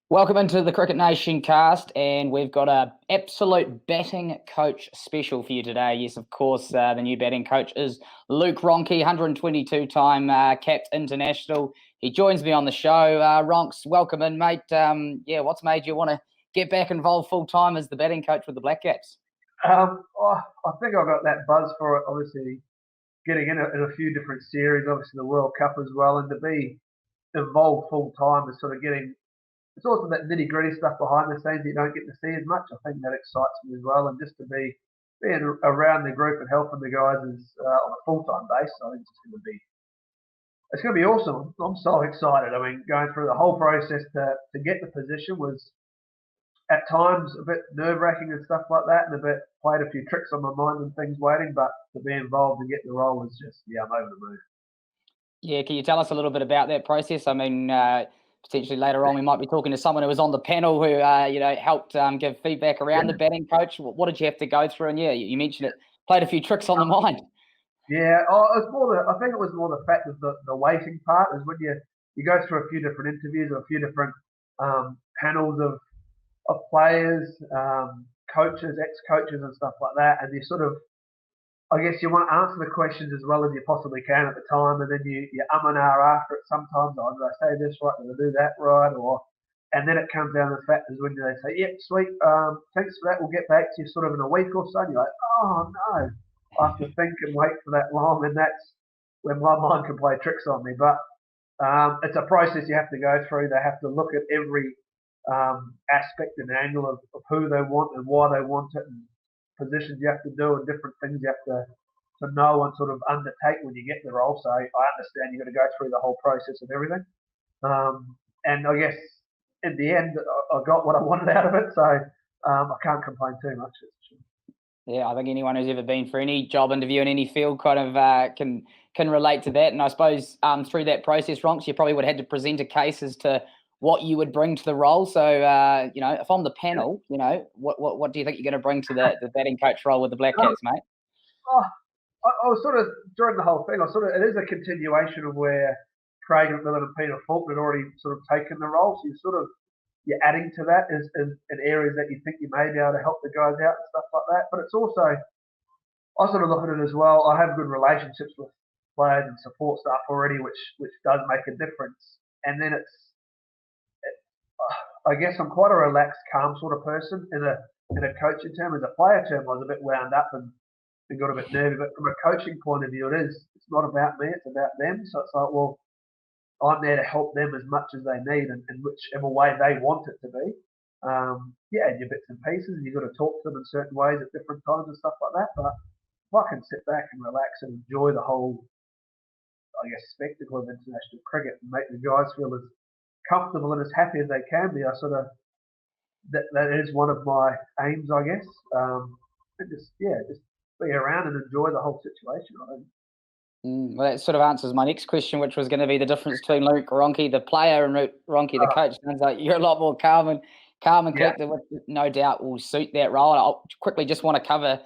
Welcome into the Cricket Nation cast, and we've got a absolute batting coach special for you today. Yes, of course, the new batting coach is Luke Ronchi, 122-time capped international. He joins me on the show. Ronks, welcome in, mate. What's made you want to get back involved full-time as the batting coach with the BLACKCAPS? I think I got that buzz for it, obviously, getting in a few different series, obviously the World Cup as well, and to be involved full-time is sort of getting it's also that nitty gritty stuff behind the scenes that you don't get to see as much. I think that excites me as well, and just to be being around the group and helping the guys is on a full time basis. I think it's going to be awesome. I'm so excited. I mean, going through the whole process to get the position was at times a bit nerve wracking and stuff like that, and a bit played a few tricks on my mind and things waiting. But to be involved and get the role was just I'm over the moon. Yeah, can you tell us a little bit about that process? I mean, potentially later on we might be talking to someone who was on the panel who, helped give feedback around the batting coach. What did you have to go through? And yeah, you mentioned it, played a few tricks on the mind. Yeah, it's more I think it was more the fact of the waiting part is when you go through a few different interviews or a few different panels of players, coaches, ex-coaches and stuff like that, and you sort of I guess you want to answer the questions as well as you possibly can at the time, and then you and ah after it sometimes. Oh, did I say this right? Did I do that right? And then it comes down to the fact is when they say, "Yep, sweet, thanks for that. We'll get back to you sort of in a week or so." And you're like, "Oh no, I have to think and wait for that long," and that's when my mind can play tricks on me. But it's a process you have to go through. They have to look at every aspect and angle of who they want and why they want it, and positions you have to do and different things you have to know and sort of undertake when you get the role. So I understand you've got to go through the whole process of everything. And I guess in the end, I got what I wanted out of it. So I can't complain too much. Yeah, I think anyone who's ever been for any job interview in any field kind of can relate to that. And I suppose through that process, Ronks, you probably would have had to present a case as to what you would bring to the role. So, if I'm the panel, what do you think you're going to bring to the batting coach role with the BLACKCAPS, mate? Oh, I was sort of during the whole thing. It is a continuation of where Craig McMillan and Peter Fulton had already sort of taken the role. So you're adding to that in areas that you think you may be able to help the guys out and stuff like that. But it's also I sort of look at it as well. I have good relationships with players and support staff already, which does make a difference. And then I guess I'm quite a relaxed, calm sort of person in a coaching term. As a player term, I was a bit wound up and got a bit nervy. But from a coaching point of view, it's not about me, it's about them. So it's like, well, I'm there to help them as much as they need and in whichever way they want it to be. And your bits and pieces, and you've got to talk to them in certain ways at different times and stuff like that. But if I can sit back and relax and enjoy the whole, I guess, spectacle of international cricket and make the guys feel as comfortable and as happy as they can be, that is one of my aims, I guess. And just be around and enjoy the whole situation. I think. Well, that sort of answers my next question, which was going to be the difference between Luke Ronchi, the player, and Luke Ronchi, the coach. Sounds like you're a lot more calm and collected, which no doubt will suit that role. I'll quickly just want to cover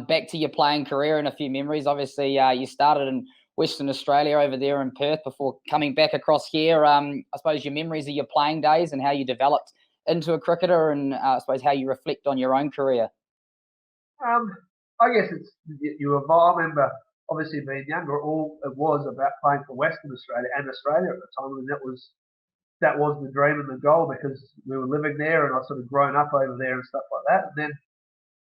back to your playing career and a few memories. Obviously, you started in Western Australia over there in Perth before coming back across here. I suppose your memories of your playing days and how you developed into a cricketer, and I suppose how you reflect on your own career. I guess you evolve. I remember obviously being younger, all it was about playing for Western Australia and Australia at the time, and that was the dream and the goal because we were living there and I sort of grown up over there and stuff like that. And then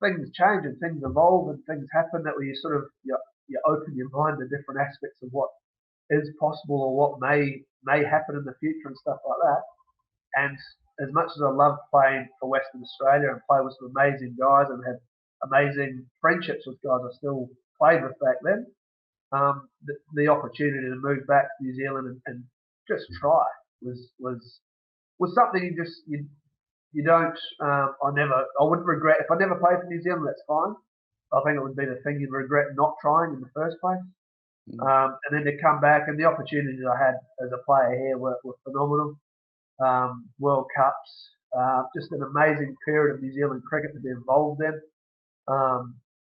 things change and things evolve and things happen that where you open your mind to different aspects of what is possible or what may happen in the future and stuff like that. And as much as I love playing for Western Australia and play with some amazing guys and have amazing friendships with guys I still played with back then, the opportunity to move back to New Zealand and just try was something you don't. I wouldn't regret if I never played for New Zealand. That's fine. I think it would be the thing you'd regret not trying in the first place. And then to come back and the opportunities I had as a player here were phenomenal. World Cups, just an amazing period of New Zealand cricket to be involved in.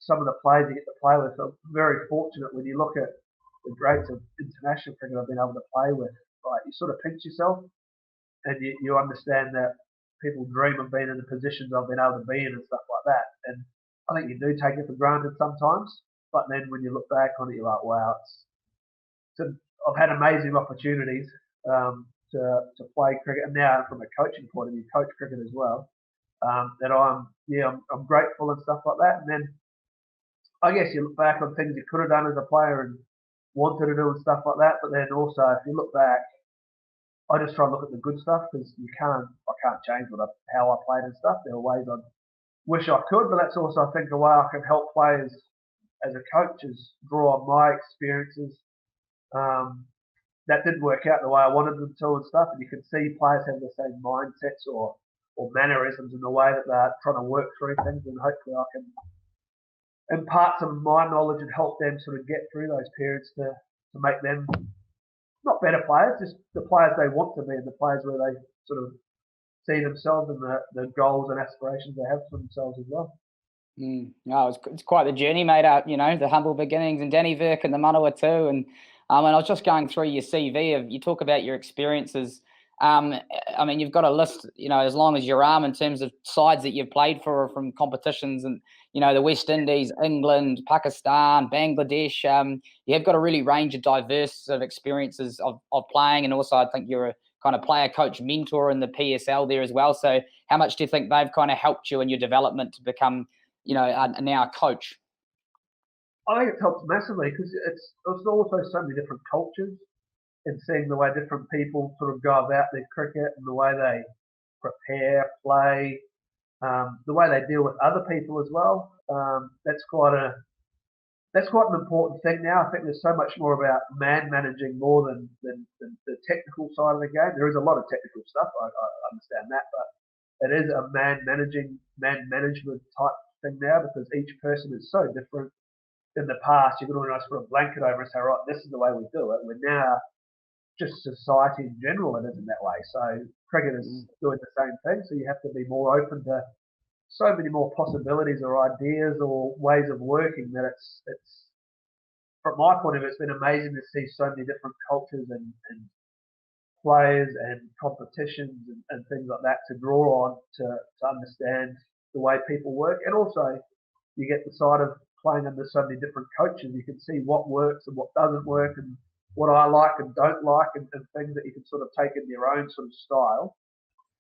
Some of the players you get to play with, I'm very fortunate when you look at the greats of international cricket I've been able to play with. Like you sort of pinch yourself and you understand that people dream of being in the positions I've been able to be in and stuff like that. And I think you do take it for granted sometimes. But then when you look back on it, you're like, wow, I've had amazing opportunities to play cricket, and now from a coaching point of view, coach cricket as well. That I'm grateful and stuff like that. And then I guess you look back on things you could have done as a player and wanted to do and stuff like that. But then also, if you look back, I just try and look at the good stuff because I can't change how I played and stuff. There are ways I wish I could, but that's also, I think, a way I can help players as a coach is draw on my experiences that didn't work out the way I wanted them to and stuff. And you can see players have the same mindsets or mannerisms in the way that they're trying to work through things, and hopefully I can impart some of my knowledge and help them sort of get through those periods to make them not better players, just the players they want to be and the players where they sort of see themselves and the goals and aspirations they have for themselves as well. No, it's quite the journey, mate. The humble beginnings, and Danny Virk and the Manawa too. And I was just going through your CV. You talk about your experiences. You've got a list, as long as your arm in terms of sides that you've played for from competitions, and the West Indies, England, Pakistan, Bangladesh. You've got a really range of diverse sort of experiences of playing, and also I think you're a kind of player, coach, mentor in the PSL there as well. So how much do you think they've kind of helped you in your development to become now a coach? I think it's helped massively because it's also so many different cultures, and seeing the way different people sort of go about their cricket and the way they prepare, play, the way they deal with other people as well. That's quite an important thing now. I think there's so much more about man managing more than the technical side of the game. There is a lot of technical stuff. I understand that, but it is a man management type thing now because each person is so different. In the past, you could almost put a blanket over and say, right, this is the way we do it. We're now just society in general, it isn't that way. So cricket is doing the same thing. So you have to be more open to so many more possibilities or ideas or ways of working that it's from my point of view, it's been amazing to see so many different cultures and players and competitions and things like that to draw on to understand the way people work. And also you get the side of playing under so many different coaches. You can see what works and what doesn't work and what I like and don't like and things that you can sort of take in your own sort of style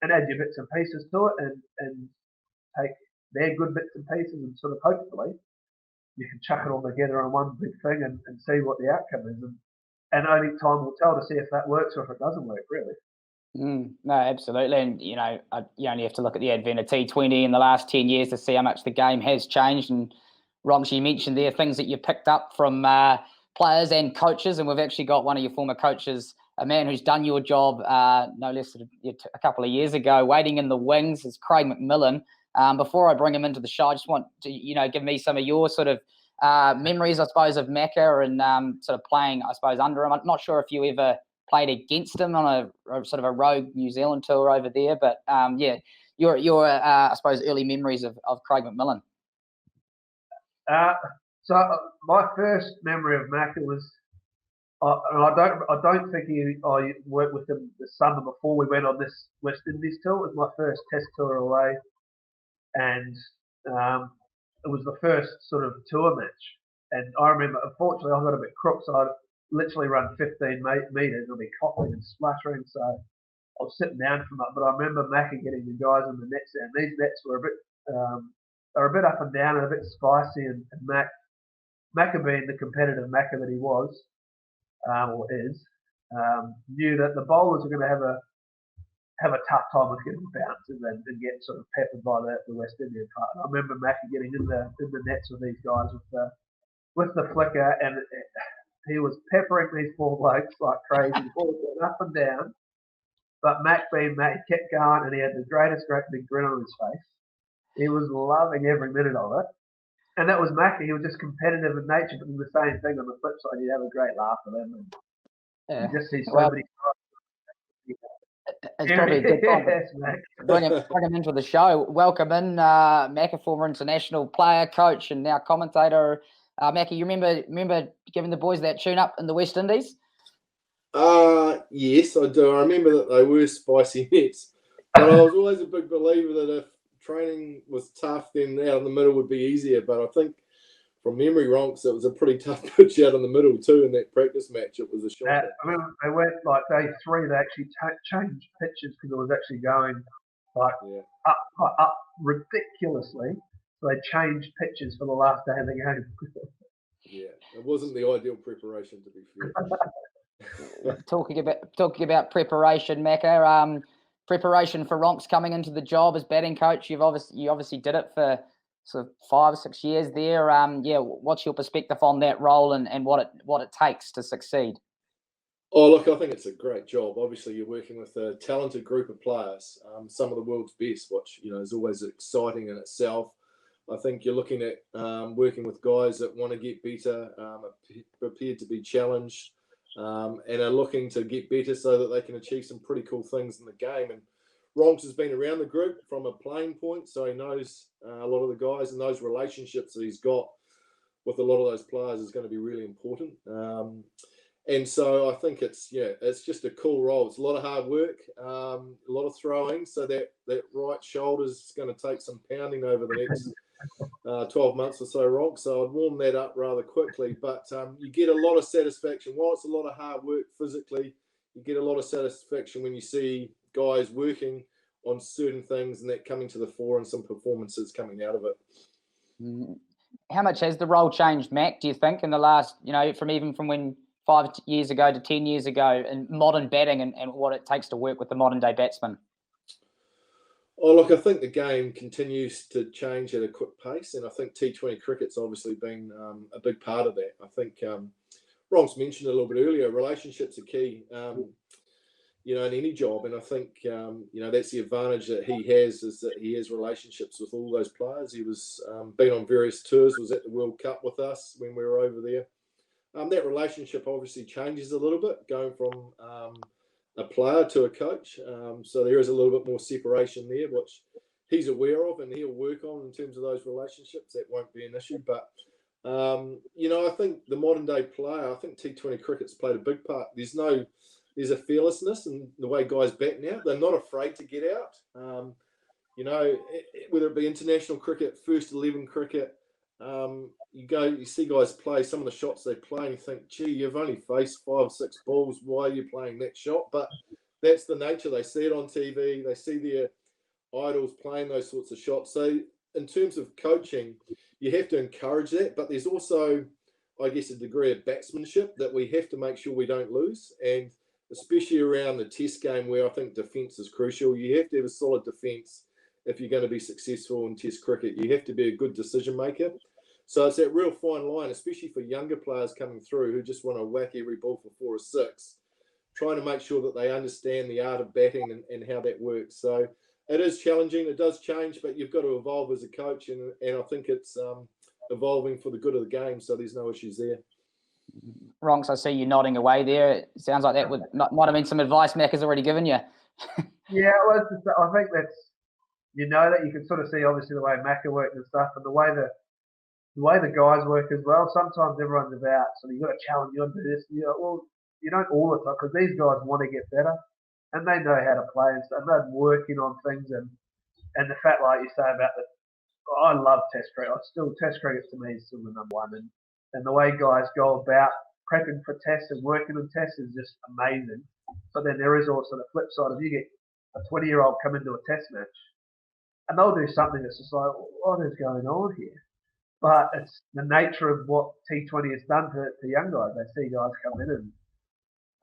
and add your bits and pieces to it and take their good bits and pieces and sort of hopefully you can chuck it all together on one big thing and see what the outcome is. And only time will tell to see if that works or if it doesn't work, really. No, absolutely. And, you only have to look at the advent of T20 in the last 10 years to see how much the game has changed. And Ronchi mentioned there things that you picked up from players and coaches. And we've actually got one of your former coaches, a man who's done your job no less than a couple of years ago, waiting in the wings, is Craig McMillan. Before I bring him into the show, I just want to, give me some of your sort of memories, I suppose, of Macca and sort of playing, I suppose, under him. I'm not sure if you ever played against him on a sort of a rogue New Zealand tour over there, but your I suppose early memories of Craig McMillan. So my first memory of Macca was, and I don't think I worked with him the summer before we went on this West Indies tour. It was my first Test tour away, and it was the first sort of tour match. And I remember, unfortunately, I got a bit crook, so I'd literally run 15 meters. I'd be coughing and spluttering, so I was sitting down from it. But I remember Macca getting the guys in the nets there, and these nets were a bit up and down and a bit spicy. And Macca being the competitive Macca that he was or is, knew that the bowlers were going to have a tough time with getting bounces and get sort of peppered by the West Indian part. And I remember Macca getting in the nets with these guys with the flicker, and he was peppering these poor blokes like crazy. The balls went up and down, but Mac being Mac, he kept going, and he had the great big grin on his face. He was loving every minute of it. And that was Macca. He was just competitive in nature, but the same thing on the flip side. You'd have a great laugh at him. And you just see so many. It's probably a good time to bring him into the show. Welcome in, Macca, former international player, coach, and now commentator. Macca, you remember giving the boys that tune up in the West Indies? Yes, I do. I remember that they were spicy nets. But I was always a big believer that if training was tough, then out in the middle would be easier. But I think from memory, Ronks, it was a pretty tough pitch out in the middle too in that practice match. It was a shocker. I mean, they went like day 3. They actually changed pitches because it was actually going like up ridiculously. So they changed pitches for the last day of the game. Yeah, it wasn't the ideal preparation, to be fair. Talking about preparation, Macca. Preparation for Ronks coming into the job as batting coach. You obviously did it for sort of 5 or 6 years there. What's your perspective on that role and what it takes to succeed? Oh, look, I think it's a great job. Obviously, you're working with a talented group of players, some of the world's best, which is always exciting in itself. I think you're looking at working with guys that want to get better, are prepared to be challenged, and are looking to get better so that they can achieve some pretty cool things in the game. And Ronks has been around the group from a playing point, so he knows a lot of the guys, and those relationships that he's got with a lot of those players is going to be really important. And so I think it's just a cool role. It's a lot of hard work, a lot of throwing, so that right shoulder is going to take some pounding over the next 12 months or so, Ronk. So I'd warm that up rather quickly. But you get a lot of satisfaction. While it's a lot of hard work physically, you get a lot of satisfaction when you see guys working on certain things and that coming to the fore and some performances coming out of it. How much has the role changed, Mac, do you think, in the last, from when 5 years ago to 10 years ago in modern batting and what it takes to work with the modern day batsman? Oh, look, I think the game continues to change at a quick pace, and I think T20 cricket's obviously been a big part of that. I think Ron's mentioned a little bit earlier, relationships are key, in any job, and I think, that's the advantage that he has, is that he has relationships with all those players. He was been on various tours, was at the World Cup with us when we were over there. That relationship obviously changes a little bit, going from a player to a coach. So there is a little bit more separation there, which he's aware of and he'll work on in terms of those relationships. That won't be an issue. But, I think the modern day player, I think T20 cricket's played a big part. There's a fearlessness in the way guys bat now. They're not afraid to get out. Whether it be international cricket, first 11 cricket, you see guys play some of the shots they play and you think, gee, you've only faced 5 or 6 balls. Why are you playing that shot? But that's the nature. They see it on TV. They see their idols playing those sorts of shots. So in terms of coaching, you have to encourage that. But there's also, I guess, a degree of batsmanship that we have to make sure we don't lose. And especially around the test game where I think defence is crucial. You have to have a solid defence if you're going to be successful in test cricket. You have to be a good decision maker. So it's that real fine line, especially for younger players coming through who just want to whack every ball for 4 or 6, trying to make sure that they understand the art of batting and how that works. So it is challenging. It does change, but you've got to evolve as a coach. And I think it's evolving for the good of the game. So there's no issues there. Ronks, I see you nodding away there. It sounds like that might have been some advice Mac has already given you. Yeah, well, I think that's, that you can sort of see obviously the way Macca worked and stuff, and the way the guys work as well. Sometimes everyone's about, so you've got to challenge, you got to do this. Well, you don't all the time, because these guys want to get better and they know how to play and stuff. They're working on things, and the fact, like you say about I love Test cricket. Test cricket to me is still the number one, and the way guys go about prepping for tests and working on tests is just amazing. But then there is also the flip side of, you get a 20-year-old come into a test match and they'll do something that's just like, what is going on here? But it's the nature of what T20 has done to young guys. They see guys come in and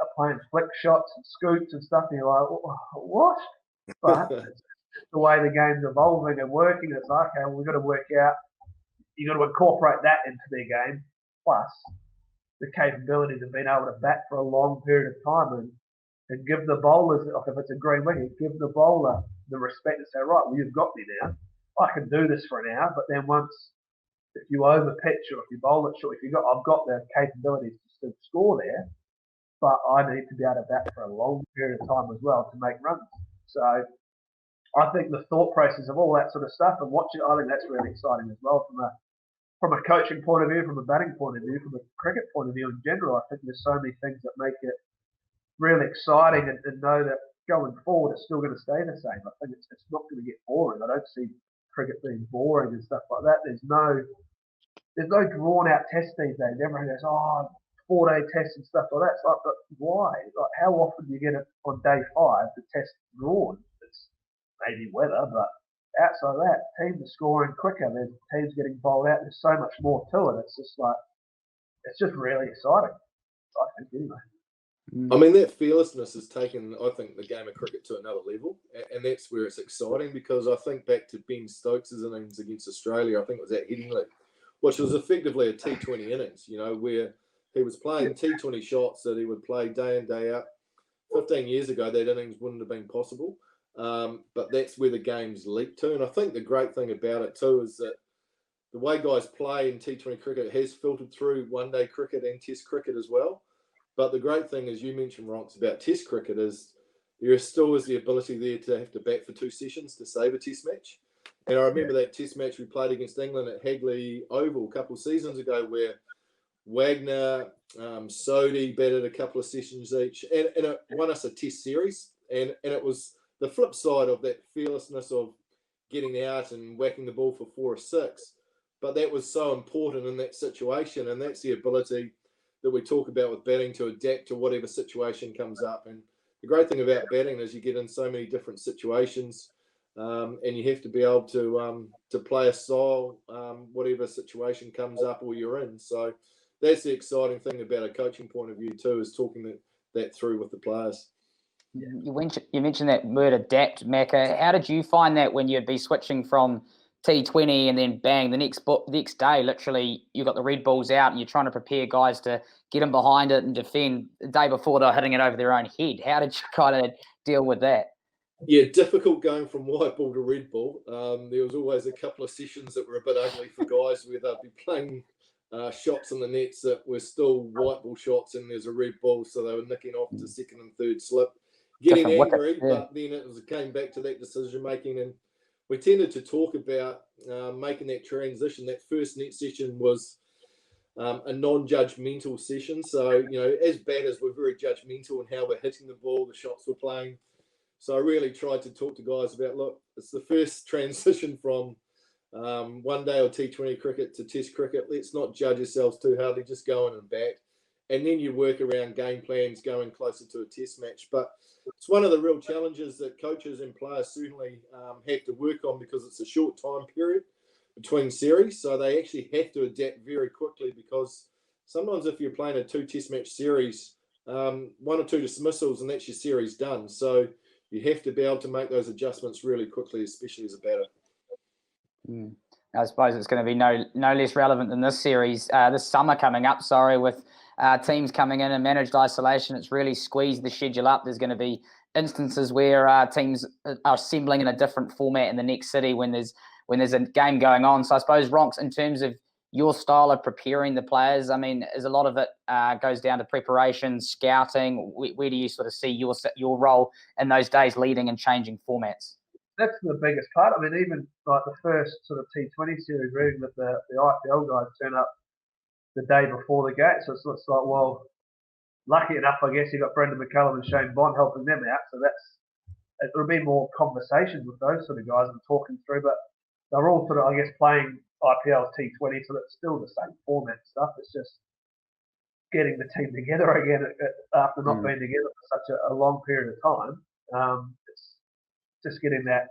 are playing flick shots and scoops and stuff, and you're like, what? But it's the way the game's evolving and working. It's like, okay, well, we've got to work out, you've got to incorporate that into their game, plus the capabilities of being able to bat for a long period of time and give the bowlers, like if it's a green wicket, give the bowler the respect to say, right, well, you've got me now. I can do this for an hour, but then if you over pitch or if you bowl it short, I've got the capabilities to still score there, but I need to be able to bat for a long period of time as well to make runs. So I think the thought process of all that sort of stuff and watching, I think that's really exciting as well from a coaching point of view, from a batting point of view, from a cricket point of view in general. I think there's so many things that make it really exciting, and know that going forward, it's still going to stay the same. I think it's not going to get boring. I don't see cricket being boring and stuff like that. There's no drawn out test these days. Everyone goes, 4-day tests and stuff like that. It's like, but why? Like, how often do you get it on day 5 the test drawn? It's maybe weather, but outside of that, teams are scoring quicker. There's teams getting bowled out. There's so much more to it. It's just like, it's just really exciting. I think anyway. I mean, that fearlessness has taken, I think, the game of cricket to another level, and that's where it's exciting, because I think back to Ben Stokes' innings against Australia, I think it was at Headingley, which was effectively a T20 innings, where he was playing T20 shots that he would play day in, day out. 15 years ago, that innings wouldn't have been possible, but that's where the game's leaped to, and I think the great thing about it too is that the way guys play in T20 cricket has filtered through one-day cricket and Test cricket as well. But the great thing, as you mentioned, Ronks, about Test cricket is there still is the ability there to have to bat for 2 sessions to save a Test match. And I remember that Test match we played against England at Hagley Oval a couple of seasons ago, where Wagner, Sodhi batted a couple of sessions each, and it won us a Test series. And it was the flip side of that fearlessness of getting out and whacking the ball for 4 or 6. But that was so important in that situation, and that's the ability that we talk about with batting, to adapt to whatever situation comes up. And the great thing about batting is you get in so many different situations, and you have to be able to play a style, whatever situation comes up or you're in. So that's the exciting thing about a coaching point of view too, is talking that through with the players. You mentioned that word adapt, Macca. How did you find that when you'd be switching from T20 and then bang, the next day, literally, you got the red balls out and you're trying to prepare guys to get them behind it and defend the day before they're hitting it over their own head? How did you kind of deal with that? Yeah, difficult going from white ball to red ball. There was always a couple of sessions that were a bit ugly for guys, where they'd be playing shots in the nets that were still white ball shots, and there's a red ball, so they were nicking off to second and third slip, getting angry. But then it came back to that decision making, and we tended to talk about making that transition. That first net session was a non-judgmental session. So, as batters, we're very judgmental in how we're hitting the ball, the shots we're playing. So I really tried to talk to guys about, look, it's the first transition from one-day or T20 cricket to Test cricket. Let's not judge ourselves too hardly, just go in and bat. And then you work around game plans going closer to a Test match. But it's one of the real challenges that coaches and players certainly have to work on, because it's a short time period between series. So they actually have to adapt very quickly, because sometimes if you're playing a 2 Test match series, 1 or 2 dismissals and that's your series done. So you have to be able to make those adjustments really quickly, especially as a batter. I suppose it's going to be no less relevant than this series, this summer coming up, with teams coming in and managed isolation. It's really squeezed the schedule up. There's going to be instances where teams are assembling in a different format in the next city when there's a game going on. So I suppose, Ronks, in terms of your style of preparing the players, I mean, is a lot of it goes down to preparation, scouting. Where do you sort of see your role in those days leading and changing formats? That's the biggest part. I mean, even like the first sort of T20 series, reading that the IPL guys turn up the day before the game. So it's like, well, lucky enough, I guess, you got Brendan McCullum and Shane Bond helping them out. So there'll be more conversations with those sort of guys and talking through. But they're all sort of, I guess, playing IPL T20, so it's still the same format stuff. It's just getting the team together again after not being together for such a long period of time. It's just getting that,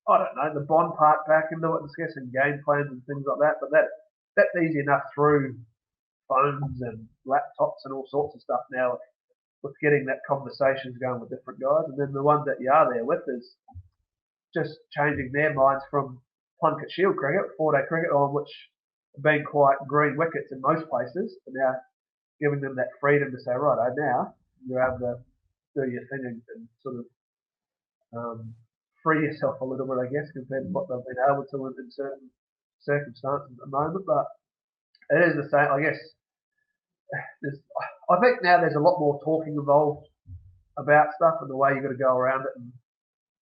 I don't know, the bond part back into it, discussing game plans and things like that. But that's easy enough through phones and laptops and all sorts of stuff now, with getting that conversations going with different guys. And then the ones that you are there with is just changing their minds from Plunket Shield cricket, 4-day cricket, on which have been quite green wickets in most places, and now giving them that freedom to say, right, now you're able to do your thing and sort of free yourself a little bit, I guess, compared to what they've been able to in certain circumstances at the moment. But it is the same, I guess. I think now there's a lot more talking involved about stuff and the way you've got to go around it.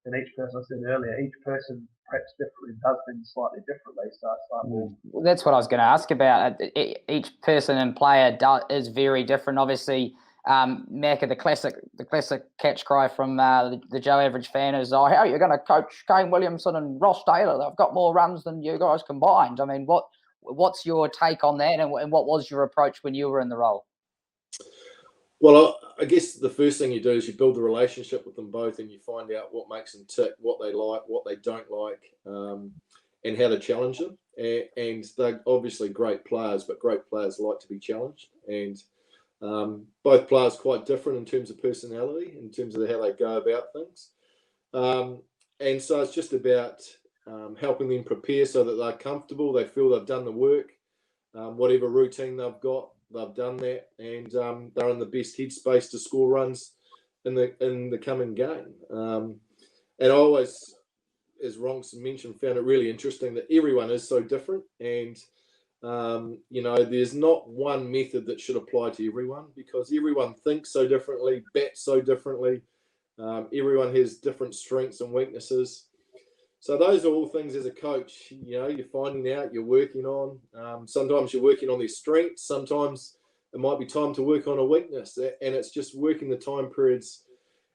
And each person, I said earlier, each person preps differently, does things slightly differently. So it's like, well, that's what I was going to ask about. Each person and player is very different. Obviously, Macca, the classic catch cry from the Joe Average fan is, "Oh, how are you going to coach Kane Williamson and Ross Taylor? They've got more runs than you guys combined." I mean, what's your take on that, and what was your approach when you were in the role? Well, I guess the first thing you do is you build the relationship with them both, and you find out what makes them tick, what they like, what they don't like, and how to challenge them. And they're obviously great players, but great players like to be challenged. And both players quite different in terms of personality, in terms of how they go about things. And so it's just about helping them prepare so that they're comfortable, they feel they've done the work, whatever routine they've got, they've done that, and they're in the best headspace to score runs in the coming game. And I always, as Ronks mentioned, found it really interesting that everyone is so different, and there's not one method that should apply to everyone, because everyone thinks so differently, bats so differently. Everyone has different strengths and weaknesses. So those are all things as a coach, you're finding out, you're working on. Sometimes you're working on their strengths. Sometimes it might be time to work on a weakness. And it's just working the time periods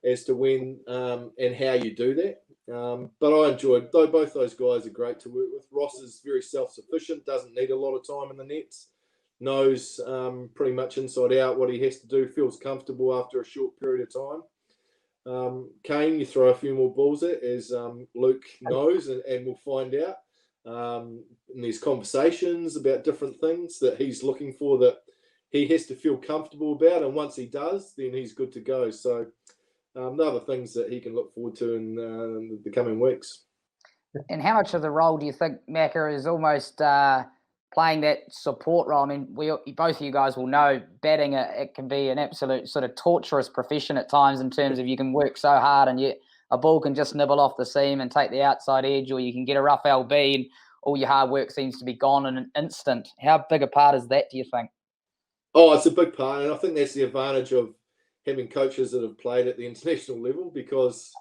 as to when and how you do that. But I enjoyed, though both those guys are great to work with. Ross is very self-sufficient, doesn't need a lot of time in the nets, knows pretty much inside out what he has to do, feels comfortable after a short period of time. Kane, you throw a few more balls at, as Luke knows, and we'll find out. And there's conversations about different things that he's looking for that he has to feel comfortable about, and once he does, then he's good to go. So other things that he can look forward to in the coming weeks. And how much of the role do you think Macca is almost playing that support role? I mean, both of you guys will know batting, it can be an absolute sort of torturous profession at times, in terms of you can work so hard and yet a ball can just nibble off the seam and take the outside edge, or you can get a rough LB and all your hard work seems to be gone in an instant. How big a part is that, do you think? Oh, it's a big part, and I think that's the advantage of having coaches that have played at the international level, because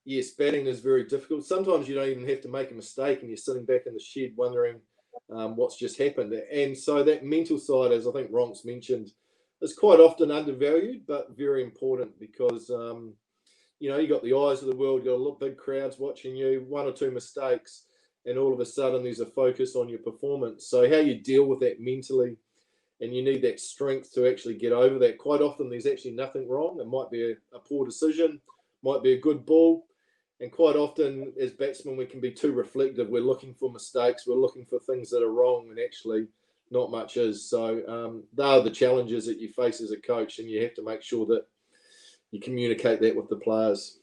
yes, batting is very difficult. Sometimes you don't even have to make a mistake and you're sitting back in the shed wondering what's just happened. And so that mental side, as I think Ronks mentioned, is quite often undervalued, but very important, because you got the eyes of the world, you got big crowds watching you, one or two mistakes, and all of a sudden there's a focus on your performance. So how you deal with that mentally, and you need that strength to actually get over that. Quite often there's actually nothing wrong. It might be a poor decision, might be a good ball. And quite often as batsmen, we can be too reflective. We're looking for mistakes. We're looking for things that are wrong, and actually not much is. So they are the challenges that you face as a coach, and you have to make sure that you communicate that with the players.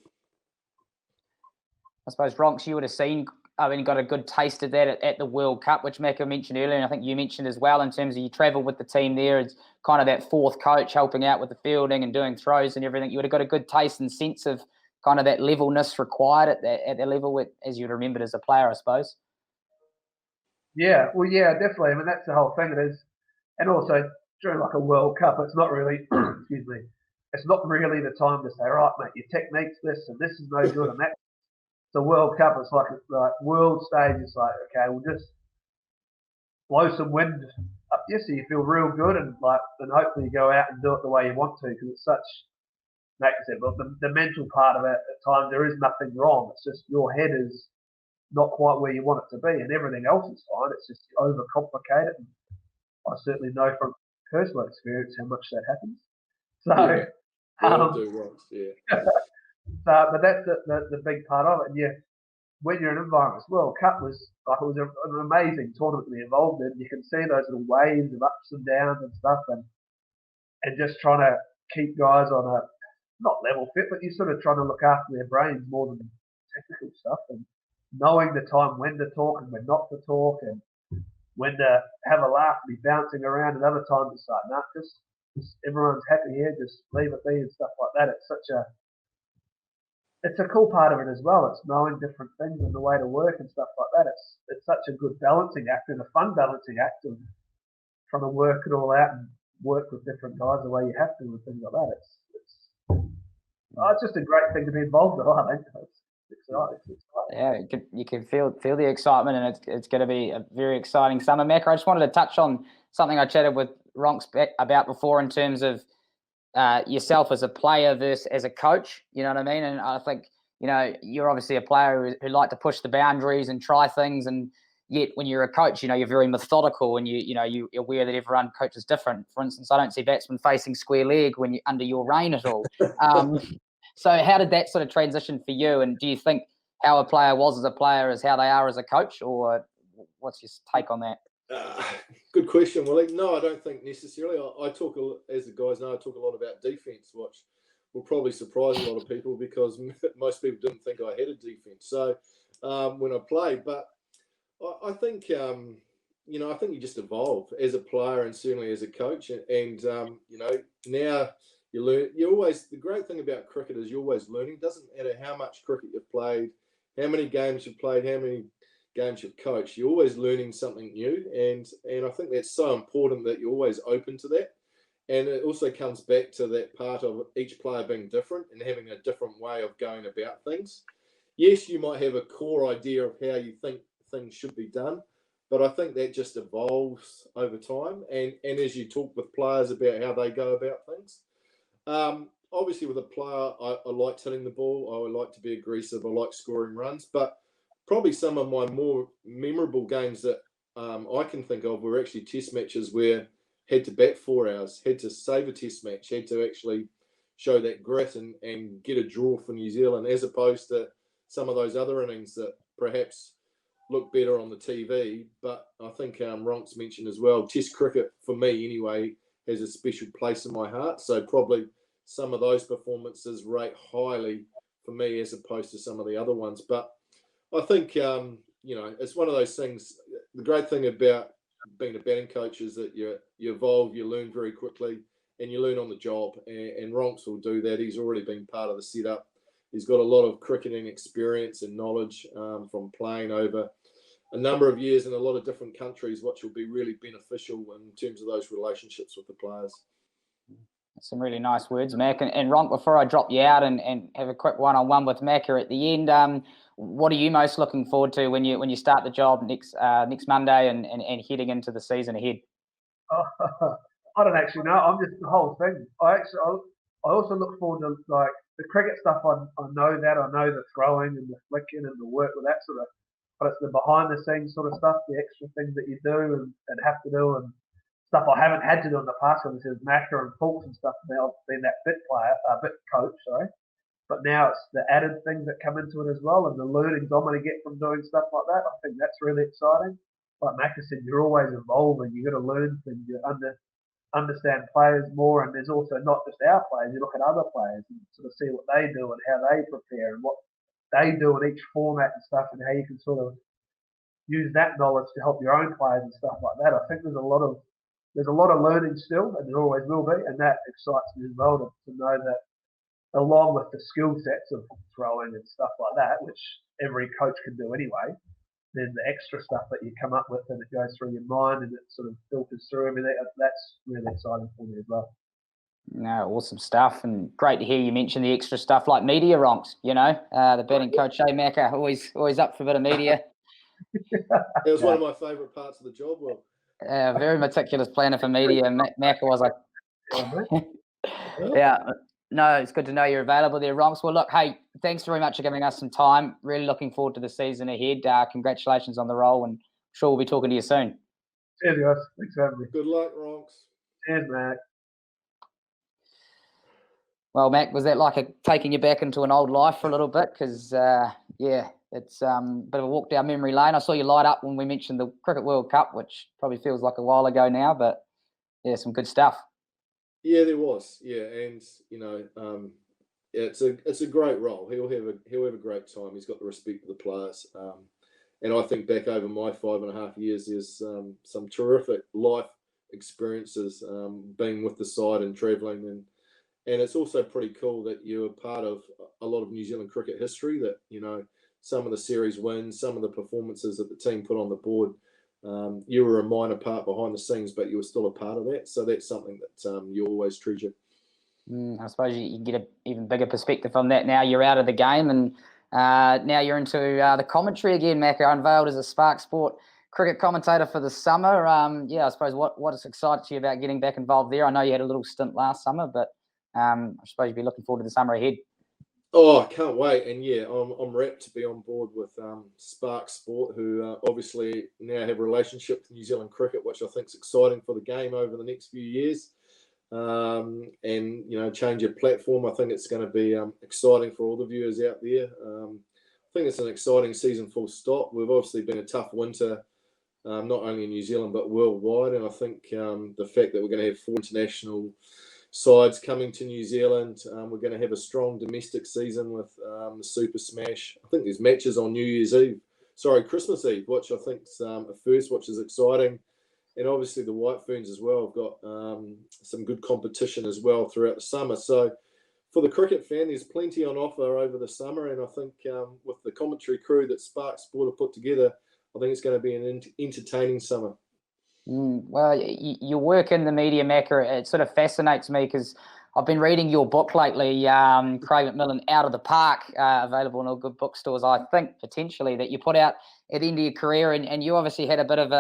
I suppose, Ronks, you would have seen, got a good taste of that at the World Cup, which Macca mentioned earlier, and I think you mentioned as well, in terms of you travel with the team there as kind of that fourth coach, helping out with the fielding and doing throws and everything. You would have got a good taste and sense of kind of that levelness required at the level as you'd remembered as a player, I suppose. Yeah, well, yeah, definitely. I mean, that's the whole thing. It is, and also during like a World Cup, it's not really, excuse me, it's not really the time to say, right, mate, your technique's this and this is no good and that. The World Cup, it's like world stage. It's like, okay, we'll just blow some wind up here so you feel real good, and hopefully you go out and do it the way you want to, because it's such, like I said, but the mental part of it at times, there is nothing wrong. It's just your head is not quite where you want it to be, and everything else is fine. It's just overcomplicated. And I certainly know from personal experience how much that happens. So, but that's the big part of it. And yeah, when you're in environments, World Cup was an amazing tournament to be involved in. You can see those little waves of ups and downs and stuff, and just trying to keep guys on a not level fit, but you're sort of trying to look after their brains more than technical stuff, and knowing the time when to talk and when not to talk, and when to have a laugh and be bouncing around, and other times it's like, nah, just everyone's happy here, just leave it be and stuff like that. It's a cool part of it as well. It's knowing different things and the way to work and stuff like that. It's such a good balancing act, and a fun balancing act of trying to work it all out and work with different guys the way you have to and things like that. It's just a great thing to be involved in. I think it's exciting. Yeah, you can feel the excitement, and it's going to be a very exciting summer. Macca, I just wanted to touch on something I chatted with Ronks about before, in terms of yourself as a player versus as a coach. You know what I mean? And I think, you're obviously a player who like to push the boundaries and try things, and yet when you're a coach, you're very methodical, and you're aware that everyone coaches different. For instance, I don't see batsmen facing square leg when you're under your reign at all. So how did that sort of transition for you? And do you think how a player was as a player is how they are as a coach, or what's your take on that? Good question, Willie. No, I don't think necessarily. I talk, as the guys know, I talk a lot about defence, which will probably surprise a lot of people because most people didn't think I had a defence. So when I played, but I think I think you just evolve as a player and certainly as a coach, and now you learn. The great thing about cricket is you're always learning. It doesn't matter how much cricket you've played, how many games you've played, how many games you've coached, you're always learning something new, and I think that's so important that you're always open to that. And it also comes back to that part of each player being different and having a different way of going about things. Yes, you might have a core idea of how you think things should be done, but I think that just evolves over time, and as you talk with players about how they go about things. Obviously with a player, I like hitting the ball, I like to be aggressive, I like scoring runs, but probably some of my more memorable games that I can think of were actually test matches where had to bat 4 hours, had to save a test match, had to actually show that grit and get a draw for New Zealand, as opposed to some of those other innings that perhaps look better on the TV. But I think Ronks mentioned as well, test cricket, for me anyway, has a special place in my heart. So probably some of those performances rate highly for me as opposed to some of the other ones. But I think, it's one of those things. The great thing about being a batting coach is that you evolve, you learn very quickly, and you learn on the job. And Ronks will do that. He's already been part of the setup. He's got a lot of cricketing experience and knowledge from playing over a number of years in a lot of different countries, which will be really beneficial in terms of those relationships with the players. Some really nice words, Mac. And Ronk, before I drop you out and have a quick one-on-one with Mac here at the end, what are you most looking forward to when you start the job next Monday and heading into the season ahead? I don't actually know. I'm just the whole thing. I also look forward to like the cricket stuff. I know the throwing and the flicking and the work with that sort of. But it's the behind the scenes sort of stuff, the extra things that you do and have to do, and stuff I haven't had to do in the past. Obviously, with Macca and Fulks and stuff. I've been that bit coach, sorry. But now it's the added things that come into it as well, and the learnings I'm going to get from doing stuff like that. I think that's really exciting. Like Macca said, you're always evolving. You've got to learn things. You understand players more, and there's also not just our players. You look at other players and sort of see what they do and how they prepare and what they do in each format and stuff, and how you can sort of use that knowledge to help your own players and stuff like that. I think there's a lot of learning still, and there always will be, and that excites me as well to know that, along with the skill sets of throwing and stuff like that, which every coach can do anyway, then the extra stuff that you come up with and it goes through your mind and it sort of filters through everything. That's really exciting for me as well. No, awesome stuff, and great to hear you mention the extra stuff like media, Ronks. The batting coach, Macca, always up for a bit of media. It was one of my favourite parts of the job. Well, very meticulous planner for media. Macca was like, yeah. No, it's good to know you're available there, Ronks. Well, look, hey, thanks very much for giving us some time. Really looking forward to the season ahead. Congratulations on the role, and I'm sure we'll be talking to you soon. Cheers, guys. Thanks for having me. Good luck, Ronks. Cheers, Mac. Well, Mac, was that like taking you back into an old life for a little bit? Because, it's a bit of a walk down memory lane. I saw you light up when we mentioned the Cricket World Cup, which probably feels like a while ago now, but yeah, some good stuff. Yeah, there was. Yeah, and it's a great role. He'll have a great time. He's got the respect of the players, and I think back over my 5.5 years, there's some terrific life experiences being with the side and travelling, and it's also pretty cool that you're part of a lot of New Zealand cricket history. That some of the series wins, some of the performances that the team put on the board. You were a minor part behind the scenes, but you were still a part of that. So that's something that you always treasure. I suppose you get an even bigger perspective on that now. You're out of the game, and now you're into the commentary again, Macca, unveiled as a Spark Sport cricket commentator for the summer. I suppose what has excited you about getting back involved there? I know you had a little stint last summer, but I suppose you'll be looking forward to the summer ahead. Oh, I can't wait. And yeah, I'm rapt to be on board with Spark Sport, who obviously now have a relationship with New Zealand cricket, which I think is exciting for the game over the next few years. And, change your platform. I think it's going to be exciting for all the viewers out there. I think it's an exciting season full stop. We've obviously been a tough winter, not only in New Zealand, but worldwide. And I think the fact that we're going to have 4 international sides coming to New Zealand. We're going to have a strong domestic season with the Super Smash. I think there's matches on Christmas Eve, which I think is a first, which is exciting. And obviously the White Ferns as well have got some good competition as well throughout the summer. So for the cricket fan, there's plenty on offer over the summer. And I think with the commentary crew that Spark Sport have put together, I think it's going to be an entertaining summer. Well, your work in the media, Macca, it sort of fascinates me because I've been reading your book lately, Craig McMillan, Out of the Park, available in all good bookstores, I think, potentially, that you put out at the end of your career. And you obviously had a bit of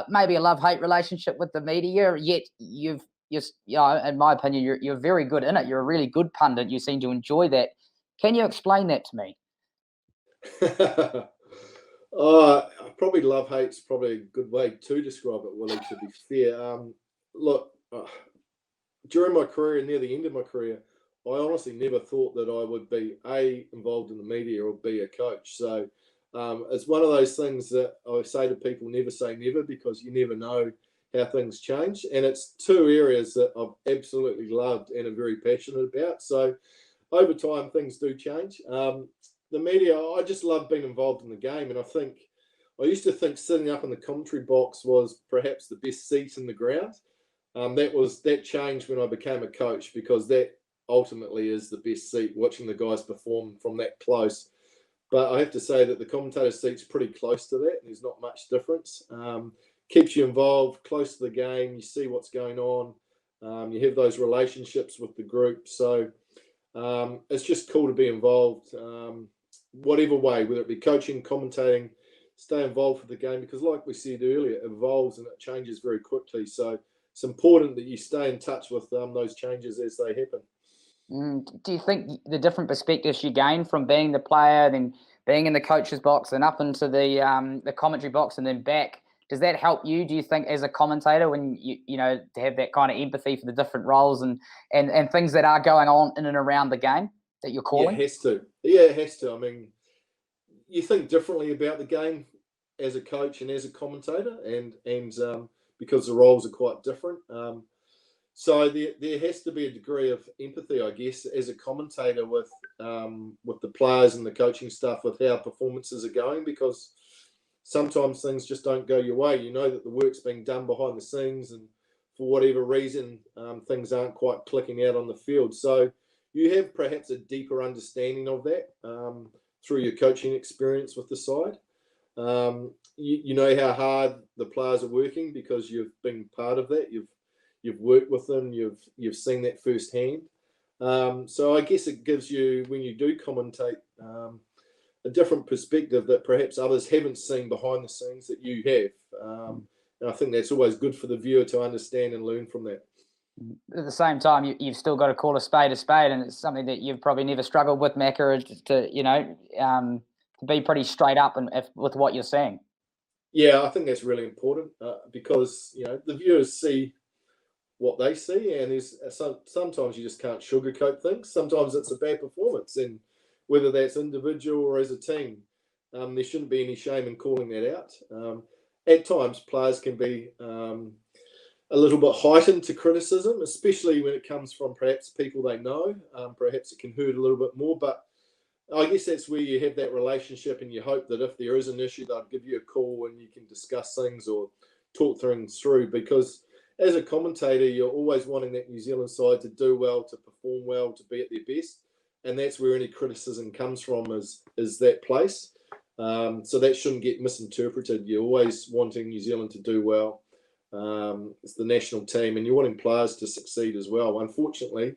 maybe a love-hate relationship with the media, yet you're in my opinion, you're very good in it. You're a really good pundit. You seem to enjoy that. Can you explain that to me? Probably love-hate's probably a good way to describe it, Willie, to be fair. During my career, near the end of my career, I honestly never thought that I would be, A, involved in the media or B, a coach. So it's one of those things that I say to people, never say never, because you never know how things change. And it's 2 areas that I've absolutely loved and are very passionate about. So over time, things do change. The media, I just love being involved in the game. And I used to think sitting up in the commentary box was perhaps the best seat in the ground. That changed when I became a coach, because that ultimately is the best seat, watching the guys perform from that close. But I have to say that the commentator seat's pretty close to that. There's not much difference. Keeps you involved, close to the game. You see what's going on. You have those relationships with the group. So it's just cool to be involved, whatever way, whether it be coaching, commentating, stay involved with the game, because like we said earlier, it evolves and it changes very quickly. So it's important that you stay in touch with those changes as they happen. Do you think the different perspectives you gain from being the player, then being in the coach's box, and up into the commentary box, and then back, does that help you, do you think, as a commentator, when you know, to have that kind of empathy for the different roles and things that are going on in and around the game that you're calling? Yeah, it has to. I mean, you think differently about the game as a coach and as a commentator, and because the roles are quite different. So there has to be a degree of empathy, I guess, as a commentator with the players and the coaching staff, with how performances are going, because sometimes things just don't go your way. You know that the work's being done behind the scenes, and for whatever reason, things aren't quite clicking out on the field. So you have perhaps a deeper understanding of that through your coaching experience with the side. You know how hard the players are working because you've been part of that. You've worked with them. You've seen that firsthand. So I guess it gives you, when you do commentate, a different perspective that perhaps others haven't seen behind the scenes that you have. And I think that's always good for the viewer to understand and learn from that. At the same time, you've still got to call a spade, and it's something that you've probably never struggled with, Macca, to be pretty straight up with what you're saying. Yeah, I think that's really important because the viewers see what they see, and there's sometimes you just can't sugarcoat things. Sometimes it's a bad performance, and whether that's individual or as a team, there shouldn't be any shame in calling that out. At times, players can be a little bit heightened to criticism, especially when it comes from perhaps people they know. Perhaps it can hurt a little bit more, but I guess that's where you have that relationship, and you hope that if there is an issue, they'll give you a call and you can discuss things or talk things through, because as a commentator, you're always wanting that New Zealand side to do well, to perform well, to be at their best. And that's where any criticism comes from, is that place. So that shouldn't get misinterpreted. You're always wanting New Zealand to do well. It's the national team, and you're wanting players to succeed as well. Unfortunately,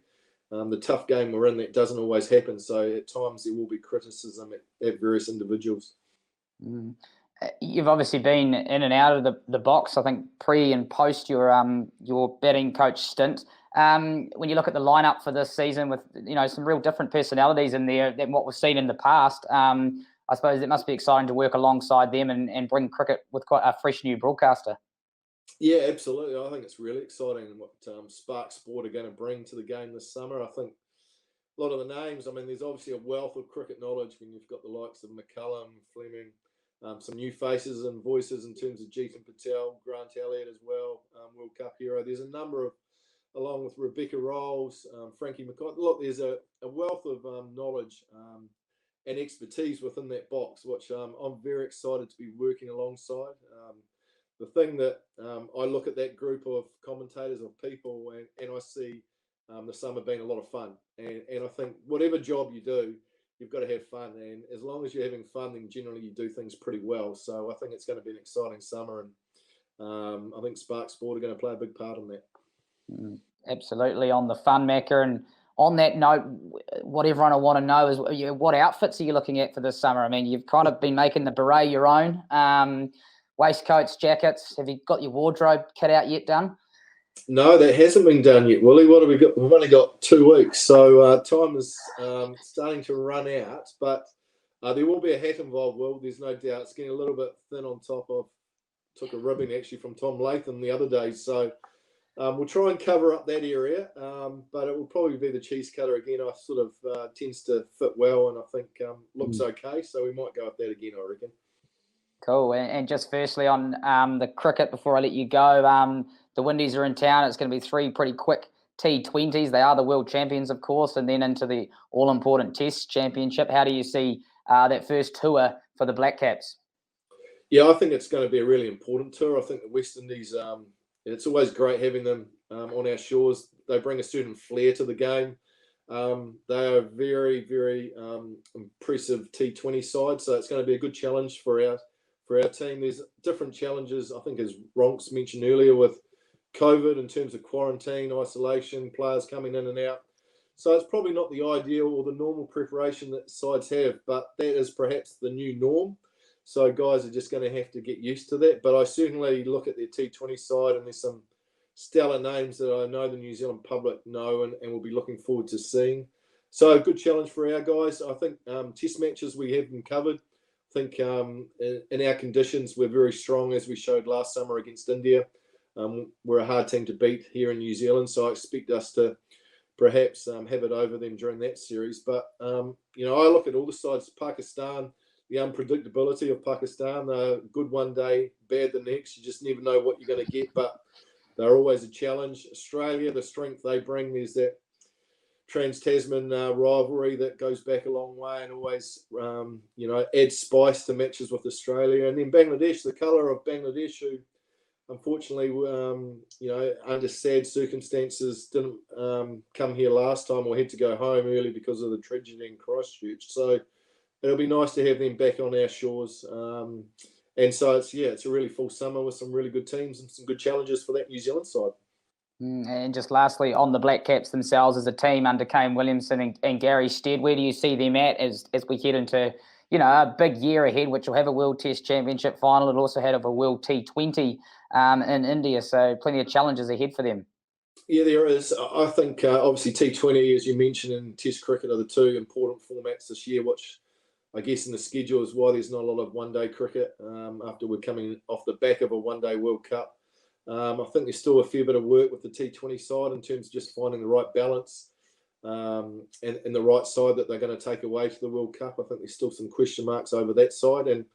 the tough game we're in, that doesn't always happen. So at times there will be criticism at various individuals. You've obviously been in and out of the box, I think, pre and post your batting coach stint. when you look at the lineup for this season with, some real different personalities in there than what we've seen in the past. I suppose it must be exciting to work alongside them and bring cricket with quite a fresh new broadcaster. Yeah, absolutely. I think it's really exciting what Spark Sport are going to bring to the game this summer. I think a lot of the names, there's obviously a wealth of cricket knowledge when you've got the likes of McCullum, Fleming, some new faces and voices in terms of Jeetan Patel, Grant Elliott as well, World Cup hero. There's a number of, along with Rebecca Rolls, Frankie McCoy. Look, there's a wealth of knowledge and expertise within that box, which I'm very excited to be working alongside. The thing that I look at that group of commentators, of people, and I see the summer being a lot of fun. And I think whatever job you do, you've got to have fun. And as long as you're having fun, then generally you do things pretty well. So I think it's going to be an exciting summer. And I think Spark Sport are going to play a big part in that. Absolutely, on the fun, Macca. And on that note, what everyone will want to know is what outfits are you looking at for this summer? You've kind of been making the beret your own. Waistcoats, jackets. Have you got your wardrobe kit out yet done? No, that hasn't been done yet, Willie. What have we got? We've only got 2 weeks, so time is starting to run out. But there will be a hat involved, Will. There's no doubt. It's getting a little bit thin on top of. Took a ribbing actually from Tom Latham the other day, so we'll try and cover up that area. But it will probably be the cheese cutter again. I sort of tends to fit well, and I think looks okay. So we might go with that again, I reckon. Cool. And just firstly on the cricket, before I let you go, the Windies are in town. It's going to be 3 pretty quick T20s. They are the world champions, of course, and then into the all-important Test Championship. How do you see that first tour for the BLACKCAPS? Yeah, I think it's going to be a really important tour. I think the West Indies, it's always great having them on our shores. They bring a certain flair to the game. They are a very, very impressive T20 side, so it's going to be a good challenge for our team. There's different challenges, I think, as Ronks mentioned earlier, with COVID in terms of quarantine, isolation, players coming in and out. So it's probably not the ideal or the normal preparation that sides have, but that is perhaps the new norm. So guys are just going to have to get used to that. But I certainly look at their T20 side, and there's some stellar names that I know the New Zealand public know and will be looking forward to seeing. So a good challenge for our guys. I think Test matches, we have them covered. I think in our conditions, we're very strong, as we showed last summer against India. We're a hard team to beat here in New Zealand, so I expect us to perhaps have it over them during that series. But, I look at all the sides. Pakistan, the unpredictability of Pakistan, they're good one day, bad the next. You just never know what you're going to get, but they're always a challenge. Australia, the strength they bring, there's that Trans-Tasman rivalry that goes back a long way and always, adds spice to matches with Australia. And then Bangladesh, the colour of Bangladesh, who unfortunately, under sad circumstances, didn't come here last time or had to go home early because of the tragedy in Christchurch. So it'll be nice to have them back on our shores. And so it's a really full summer with some really good teams and some good challenges for that New Zealand side. And just lastly, on the BLACKCAPS themselves as a team under Kane Williamson and Gary Stead, where do you see them at as we head into, a big year ahead, which will have a World Test Championship final and also have a World T20 in India. So plenty of challenges ahead for them. Yeah, there is. I think obviously T20, as you mentioned, and Test cricket are the 2 important formats this year, which I guess in the schedule is why there's not a lot of one-day cricket after we're coming off the back of a one-day World Cup. I think there's still a fair bit of work with the T20 side in terms of just finding the right balance and the right side that they're going to take away to the World Cup. I think there's still some question marks over that side. And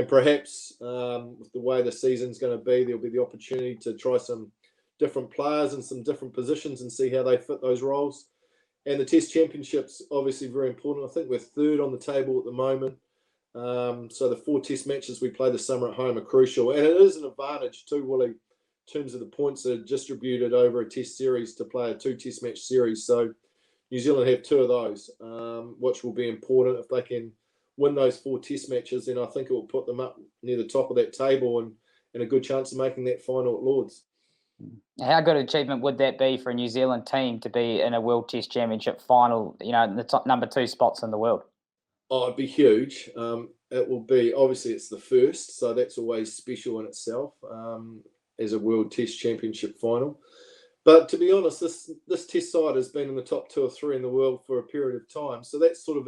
perhaps with the way the season's going to be, there'll be the opportunity to try some different players in some different positions and see how they fit those roles. And the Test Championship's obviously very important. I think we're 3rd on the table at the moment. So the 4 Test matches we play this summer at home are crucial. And it is an advantage too, Willie, in terms of the points that are distributed over a Test series to play a 2 Test match series. So New Zealand have 2 of those, which will be important. If they can win those 4 Test matches, then I think it will put them up near the top of that table and a good chance of making that final at Lord's. How good an achievement would that be for a New Zealand team to be in a World Test Championship final, in the top number 2 spots in the world? Oh, it'd be huge. It will be, obviously it's the first, so that's always special in itself as a World Test Championship final. But to be honest, this Test side has been in the top 2 or 3 in the world for a period of time. So that's sort of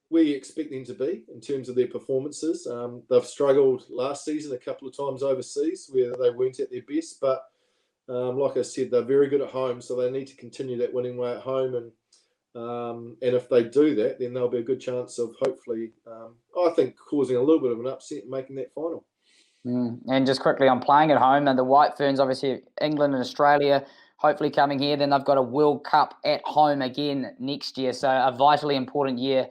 where you expect them to be in terms of their performances. They've struggled last season a couple of times overseas where they weren't at their best. But like I said, they're very good at home, so they need to continue that winning way at home. And if they do that, then there'll be a good chance of hopefully, I think, causing a little bit of an upset and making that final. And just quickly on playing at home, and the White Ferns, obviously England and Australia, hopefully coming here. Then they've got a World Cup at home again next year. So a vitally important year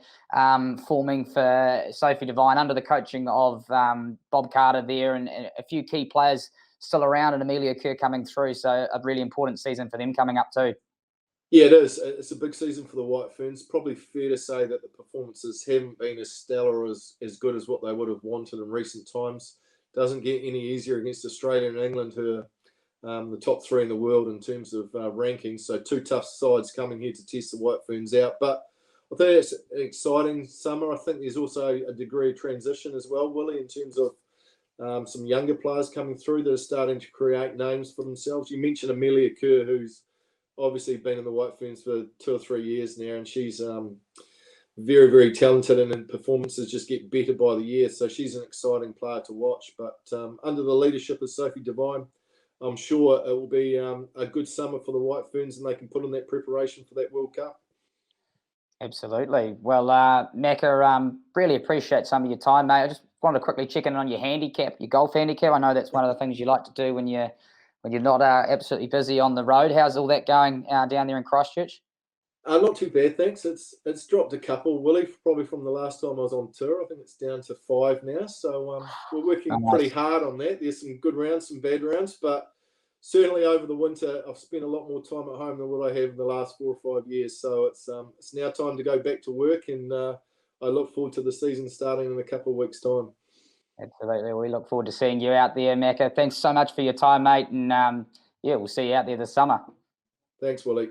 forming for Sophie Devine under the coaching of Bob Carter there, and a few key players still around, and Amelia Kerr coming through. So a really important season for them coming up too. Yeah, it is. It's a big season for the White Ferns. Probably fair to say that the performances haven't been as stellar as good as what they would have wanted in recent times. Doesn't get any easier against Australia and England, who are the top 3 in the world in terms of rankings. So 2 tough sides coming here to test the White Ferns out. But I think it's an exciting summer. I think there's also a degree of transition as well, Willie, in terms of some younger players coming through that are starting to create names for themselves. You mentioned Amelia Kerr, who's obviously been in the White Ferns for 2 or 3 years now, and she's very, very talented, and her performances just get better by the year. So she's an exciting player to watch. But under the leadership of Sophie Devine, I'm sure it will be a good summer for the White Ferns, and they can put in that preparation for that World Cup. Absolutely. Well, Macca, really appreciate some of your time, mate. I just wanted to quickly check in on your handicap, your golf handicap. I know that's one of the things you like to do when you're not absolutely busy on the road. How's all that going down there in Christchurch? Not too bad, thanks. It's dropped a couple, Willie, probably from the last time I was on tour. I think it's down to 5 now. So we're working pretty hard on that. There's some good rounds, some bad rounds, but certainly over the winter, I've spent a lot more time at home than what I have in the last 4 or 5 years. So it's now time to go back to work, and I look forward to the season starting in a couple of weeks' time. Absolutely. We look forward to seeing you out there, Macca. Thanks so much for your time, mate. And we'll see you out there this summer. Thanks, Willie.